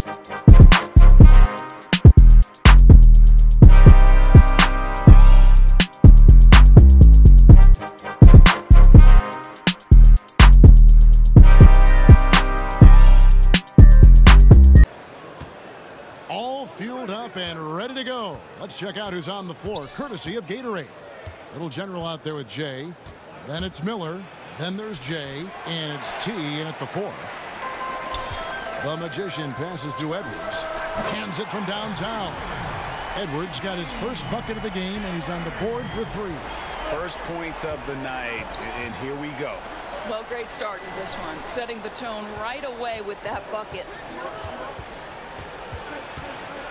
All fueled up and ready to go. Let's check out who's on the floor, courtesy of Gatorade. Little General out there with Jay. Then it's Miller. Then there's Jay. And it's T in at the 4. The Magician passes to Edwards. Hands it from downtown. Edwards got his first bucket of the game, and he's on the board for 3. First points of the night, and here we go. Well, great start to this one. Setting the tone right away with that bucket.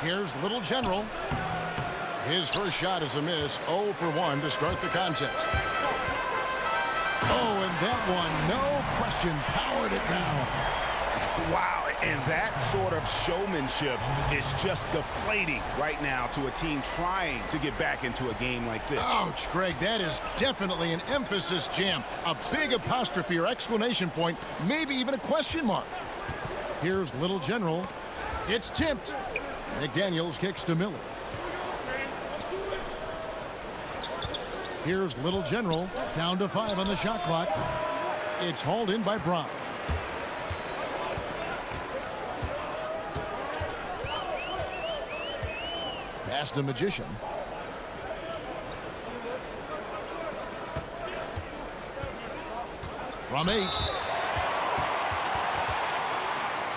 Here's Little General. His first shot is a miss. 0 for 1 to start the contest. Oh, and that one, no question, powered it down. Wow, and that sort of showmanship is just deflating right now to a team trying to get back into a game like this. Ouch, Greg, that is definitely an emphasis jam. A big apostrophe or exclamation point, maybe even a question mark. Here's Little General. It's tipped. McDaniels kicks to Miller. Here's Little General, down to 5 on the shot clock. It's hauled in by Brown. Pass to Magician. From 8.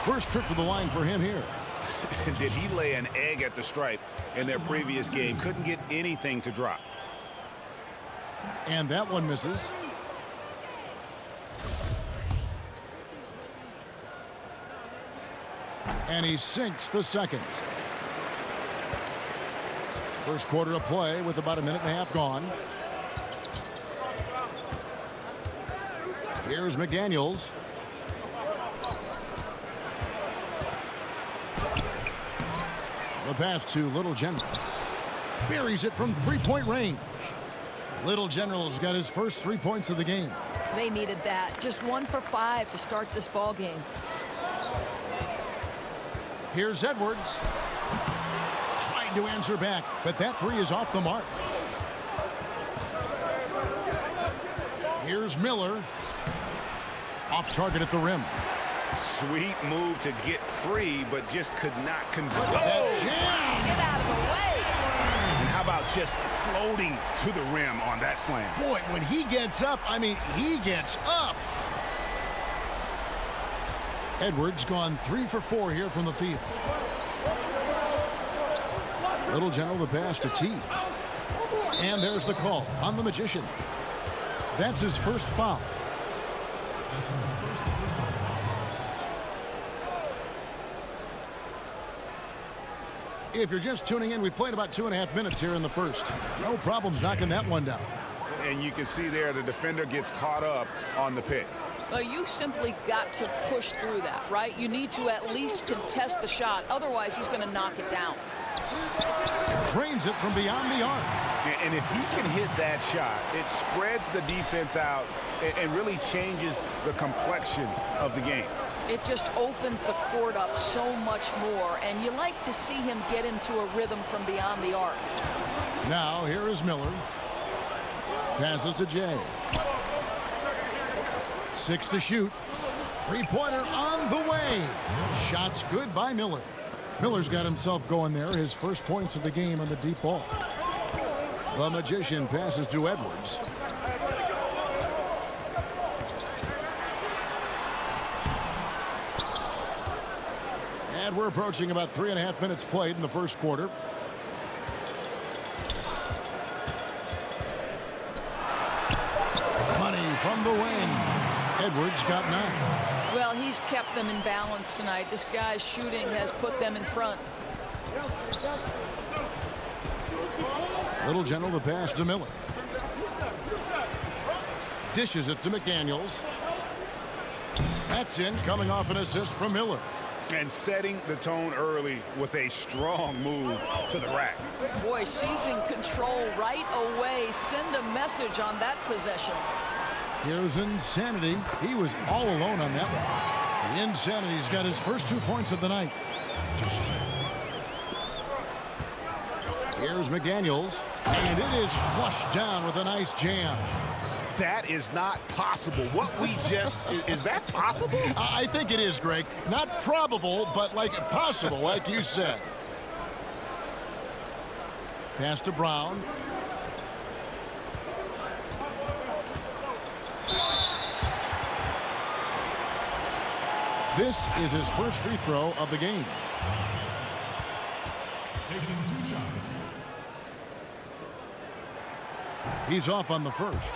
First trip to the line for him here. Did he lay an egg at the stripe in their previous game? Couldn't get anything to drop. And that one misses. And he sinks the second. First quarter of play with about a minute and a half gone. Here's McDaniels. The pass to Little General. Buries it from three-point range. Little General's got his first 3 points of the game. They needed that. Just 1 for 5 to start this ball game. Here's Edwards. Tried to answer back, but that 3 is off the mark. Here's Miller. Off target at the rim. Sweet move to get free, but just could not convert. That jam! Get out of the way! And how about just floating to the rim on that slam? Boy, when he gets up, I mean, he gets up. Edwards gone 3 for 4 here from the field. Little General the pass to T. And there's the call on the Magician. That's his first foul. If you're just tuning in, we played about 2.5 minutes here in the first. No problems knocking that one down. And you can see there the defender gets caught up on the pick. Well, you simply got to push through that, right? You need to at least contest the shot. Otherwise, he's going to knock it down. Drains it from beyond the arc. And if he can hit that shot, it spreads the defense out and really changes the complexion of the game. It just opens the court up so much more, and you like to see him get into a rhythm from beyond the arc. Now, here is Miller. Passes to Jay. 6 to shoot. Three-pointer on the way. Shots good by Miller. Miller's got himself going there. His first points of the game on the deep ball. The Magician passes to Edwards. And we're approaching about 3.5 minutes played in the first quarter. Money from the wing. Edwards got 9. Well, he's kept them in balance tonight. This guy's shooting has put them in front. Little General the pass to Miller. Dishes it to McDaniels. That's in, coming off an assist from Miller. And setting the tone early with a strong move to the rack. Boy, seizing control right away. Send a message on that possession. Here's Insanity. He was all alone on that one. The Insanity's got his first 2 points of the night. Here's McDaniels, and it is flushed down with a nice jam. That is not possible. What we just, is that possible? I think it is, Greg. Not probable, but like possible, like you said. Pass to Brown. This is his first free throw of the game. Taking 2 shots. He's off on the first.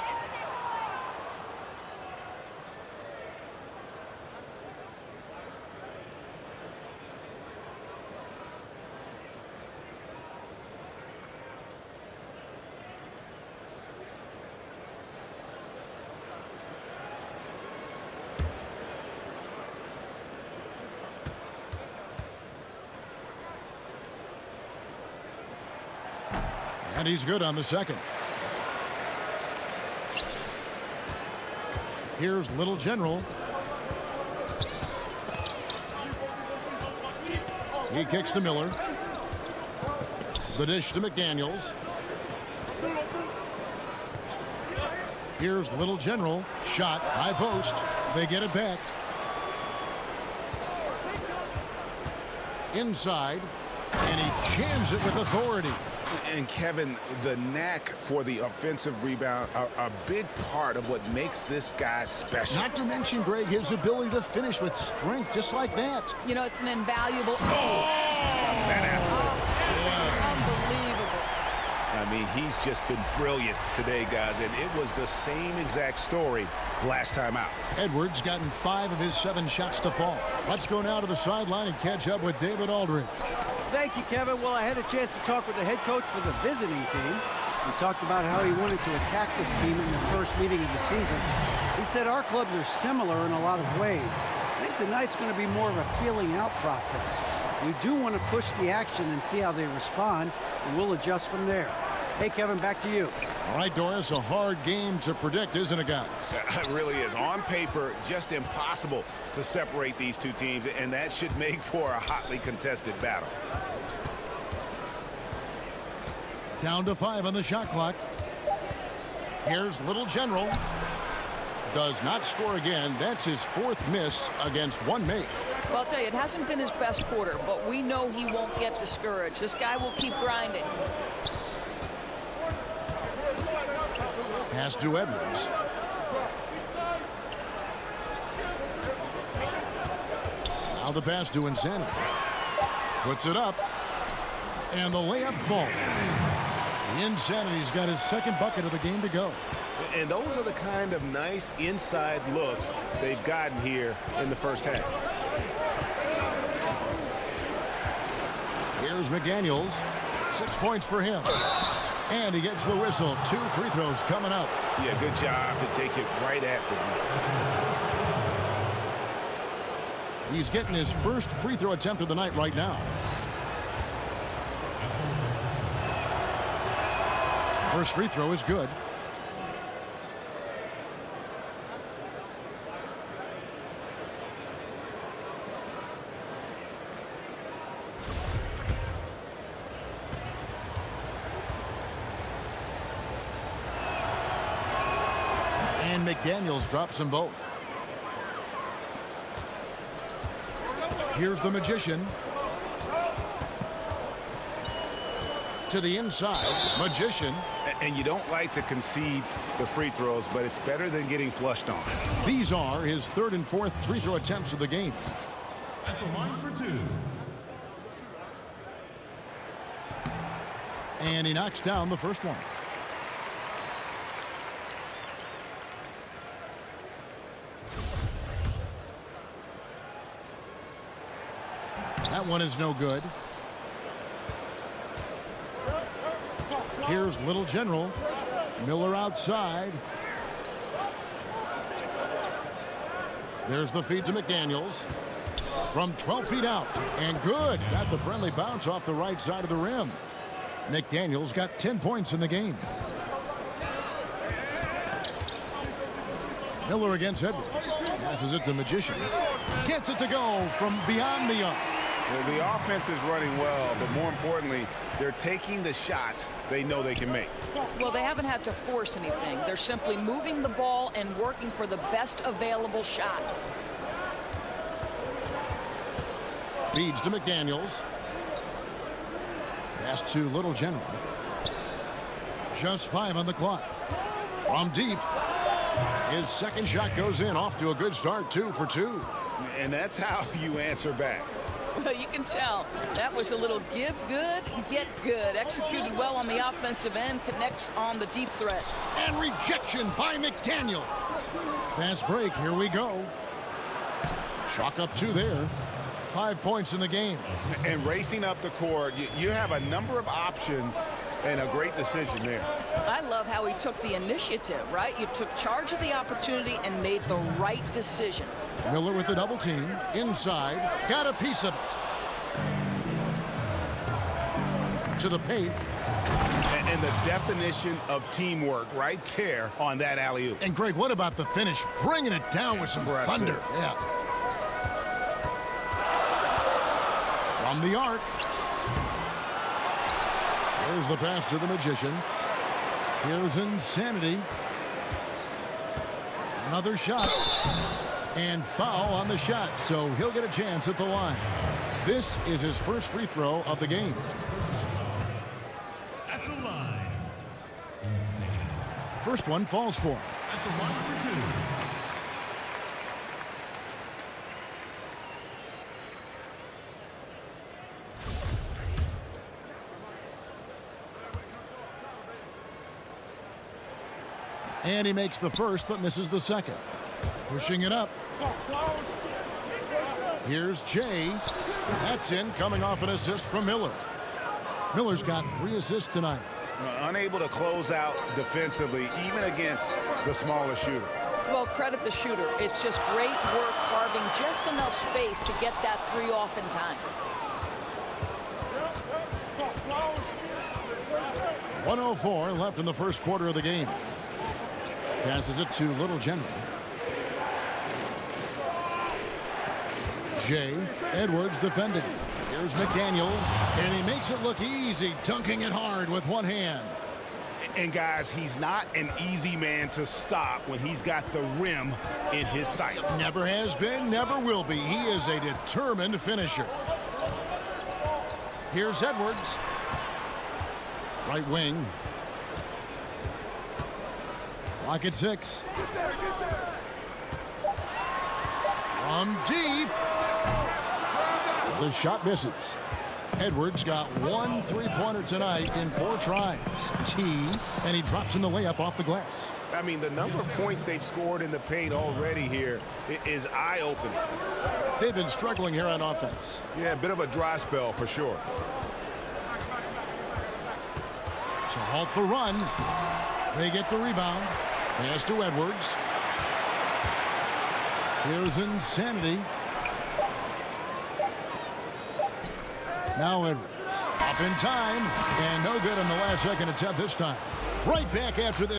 And he's good on the second. Here's Little General. He kicks to Miller. The dish to McDaniels. Here's Little General. Shot, high post. They get it back. Inside. And he jams it with authority. And Kevin, the knack for the offensive rebound, a big part of what makes this guy special. Not to mention, Greg, his ability to finish with strength just like that. You know, it's an invaluable. Unbelievable. I mean, he's just been brilliant today, guys, and it was the same exact story last time out. Edwards gotten 5 of his 7 shots to fall. Let's go now to the sideline and catch up with David Aldridge. Thank you, Kevin. Well, I had a chance to talk with the head coach for the visiting team. We talked about how he wanted to attack this team in the first meeting of the season. He said our clubs are similar in a lot of ways. I think tonight's going to be more of a feeling out process. We do want to push the action and see how they respond, and we'll adjust from there. Hey, Kevin, back to you. All right, Doris, a hard game to predict, isn't it, guys? It really is. On paper, just impossible to separate these two teams, and that should make for a hotly contested battle. Down to 5 on the shot clock. Here's Little General. Does not score again. That's his 4th miss against 1 make. Well, I'll tell you, it hasn't been his best quarter, but we know he won't get discouraged. This guy will keep grinding. Pass to Edwards. Now the pass to Insanity. Puts it up. And the layup falls. Insanity's got his 2nd bucket of the game to go. And those are the kind of nice inside looks they've gotten here in the first half. Here's McDaniels. 6 points for him. And he gets the whistle. 2 free throws coming up. Yeah, good job to take it right at the net. He's getting his first free throw attempt of the night right now. First free throw is good. And McDaniels drops them both. Here's the Magician. To the inside. Magician. And you don't like to concede the free throws, but it's better than getting flushed on. These are his 3rd and 4th free throw attempts of the game. At the line for 2. And he knocks down the first one. That one is no good. Here's Little General. Miller outside. There's the feed to McDaniels. From 12 feet out. And good. Got the friendly bounce off the right side of the rim. McDaniels got 10 points in the game. Miller against Edwards. Passes it to Magician. Gets it to go from beyond the arc. Well, the offense is running well, but more importantly, they're taking the shots they know they can make. Well, they haven't had to force anything. They're simply moving the ball and working for the best available shot. Feeds to McDaniels. Pass to Little General. Just 5 on the clock. From deep. His second shot goes in, off to a good start, 2 for 2. And that's how you answer back. Well, you can tell that was a little give good, get good. Executed well on the offensive end, connects on the deep threat. And rejection by McDaniels. Fast break, here we go. Chalk up 2 there. 5 points in the game. And racing up the court, you have a number of options and a great decision there. I love how he took the initiative, right? You took charge of the opportunity and made the right decision. Miller with the double team. Inside. Got a piece of it. To the paint. And the definition of teamwork right there on that alley-oop. And Greg, what about the finish? Bringing it down with some thunder. Yeah. From the arc. Here's the pass to the Magician. Here's Insanity. Another shot. And foul on the shot, so he'll get a chance at the line. This is his first free throw of the game. At the line, Insanity. First one falls for him. At the line for 2. And he makes the first, but misses the second. Pushing it up. Here's Jay. That's in, coming off an assist from Miller. Miller's got 3 assists tonight. Unable to close out defensively, even against the smaller shooter. Well, credit the shooter. It's just great work carving just enough space to get that 3 off in time. 1:04 left in the first quarter of the game. Passes it to Little General. Jay Edwards defending. Here's McDaniels, and he makes it look easy, dunking it hard with one hand. And guys, he's not an easy man to stop when he's got the rim in his sights. Never has been, never will be. He is a determined finisher. Here's Edwards. Right wing. Clock at 6. From deep. The shot misses. Edwards got 1 3-pointer tonight in 4 tries. And he drops in the layup off the glass. I mean, the number of points they've scored in the paint already here is eye-opening. They've been struggling here on offense. Yeah, a bit of a dry spell for sure. To halt the run. They get the rebound. Pass to Edwards. Here's Insanity. Now Edwards. Up in time. And no good on the last second attempt this time. Right back after this.